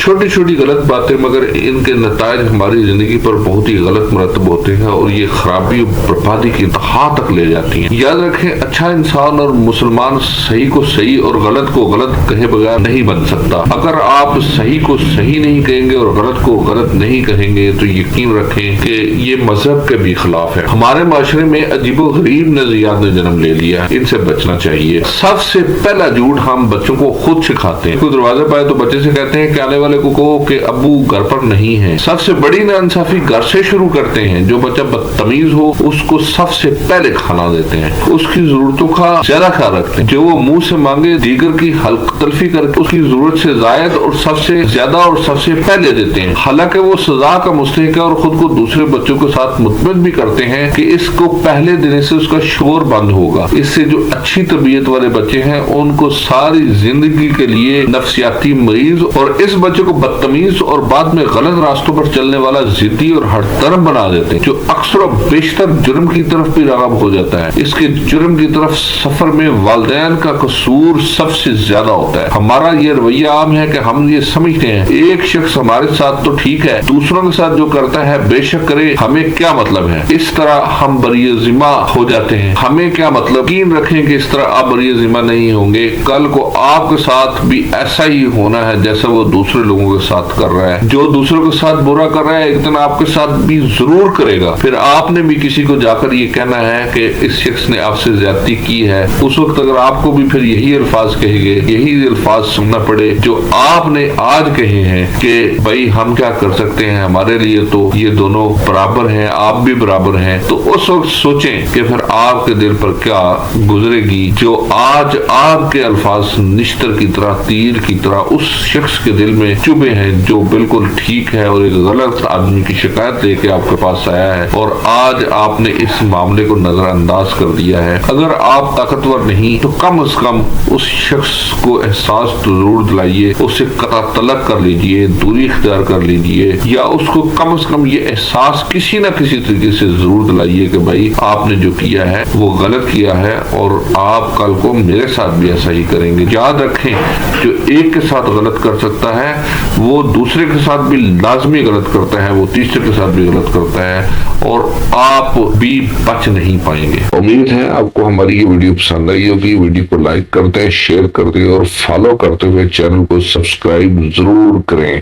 छोटी छोटी गलत बातें मगर इनके नतायज हमारी जिंदगी पर बहुत ही गलत मरतब होते हैं और ये खराबी बर्बादी की इंतहा तक ले जाती हैं। याद रखें, अच्छा इंसान और मुसलमान सही को सही और गलत को गलत कहे बगैर नहीं बन सकता। अगर आप सही को सही नहीं कहेंगे और गलत को गलत नहीं कहेंगे तो यकीन रखें कि ये मजहब के भी खिलाफ है। हमारे माशरे में अजीबो गरीब नजरियात ने जन्म ले लिया है, इनसे बचना चाहिए। सबसे पहला झूठ हम बच्चों को खुद सिखाते हैं। कोई दरवाजा पाए तो बच्चे से कहते हैं कि आने वाले को कहो कि अब्बू घर पर नहीं है। सबसे बड़ी नाइंसाफी घर से शुरू करते हैं। जो बच्चा बदतमीज हो उसको सबसे पहले खाना देते हैं, उसकी जरूरतों का ज्यादा ख्याल रखते हैं। जो वो मुंह से मांगे दीगर की हल्क तलफी करके उसकी जरूरत से जायद और सबसे ज्यादा और सबसे पहले देते हैं। हालांकि वो सजा का मुस्तहिक है और खुद को दूसरे बच्चों के साथ मुतमिन भी करते हैं कि इसको पहले देने से उसका शोर बंद होगा। इससे जो अच्छी तबीयत वाले बच्चे हैं उनको सारी जिंदगी के लिए नफसियाती मरीज और इस बच्चे को बदतमीज और बाद में गलत रास्तों पर चलने वाला जिद्दी और हर तरफ बना देते हैं, जो अक्सर बेशतर जुर्म की तरफ भी राग़िब हो जाता है। इसके जुर्म की तरफ सफर में वालिदैन का कसूर सबसे ज्यादा होता है। हमारा ये रवैया आम है कि हम ये समझते हैं एक शख्स हमारे साथ तो ठीक है, दूसरों के साथ जो करता है बेशक करे, हमें क्या मतलब है। इस तरह हम बरिए जिम्मा हो जाते हैं। हमें क्या मतलब। यकीन रखें कि इस तरह आप बरिए जिम्मा नहीं होंगे। कल को आपके साथ भी ऐसा ही होना है जैसा वो दूसरे लोगों के साथ कर रहा है। जो दूसरों के साथ बुरा कर रहा है एक दिन आपके साथ भी जरूर करेगा। फिर आपने भी किसी को जाकर ये कहना है कि इस शख्स ने आपसे ज्यादती की है। उस वक्त अगर आपको भी फिर यही अल्फाज कहेंगे, यही अल्फाज सुनना पड़े जो आपने आज कहे हैं कि भाई हम क्या कर सकते हैं, हमारे लिए तो ये दोनों बराबर हैं, आप भी बराबर हैं, तो उस वक्त सोचें कि फिर आपके दिल पर क्या गुजरेगी। जो आज आपके अल्फाज निश्तर की तरह, तीर की तरह उस शख्स के दिल में चुभे हैं जो बिल्कुल ठीक है और एक गलत आदमी की शिकायत लेके आपके पास आया है और आज आपने इस मामले को नजरअंदाज कर दिया है। अगर आप ताकतवर नहीं तो कम से कम उस शख्स को एहसास तो जरूर दिलाइए, उससे कता तलक कर लीजिए, दूरी इख्तियार कर लीजिए, या उसको कम से कम ये एहसास किसी न किसी तरीके से जरूर दिलाइए कि भाई आपने जो किया है वो गलत किया है और आप कल को मेरे साथ भी ऐसा ही करेंगे। याद रखें, जो एक के साथ गलत कर सकता है वो दूसरे के साथ भी लाजमी गलत करता है, वो तीसरे के साथ भी गलत करता है और आप भी बच नहीं पाएंगे। उम्मीद है आपको हमारी ये वीडियो पसंद आई होगी। वीडियो को लाइक करते हैं, शेयर करते हैं और फॉलो करते हुए चैनल को सब्सक्राइब जरूर करें।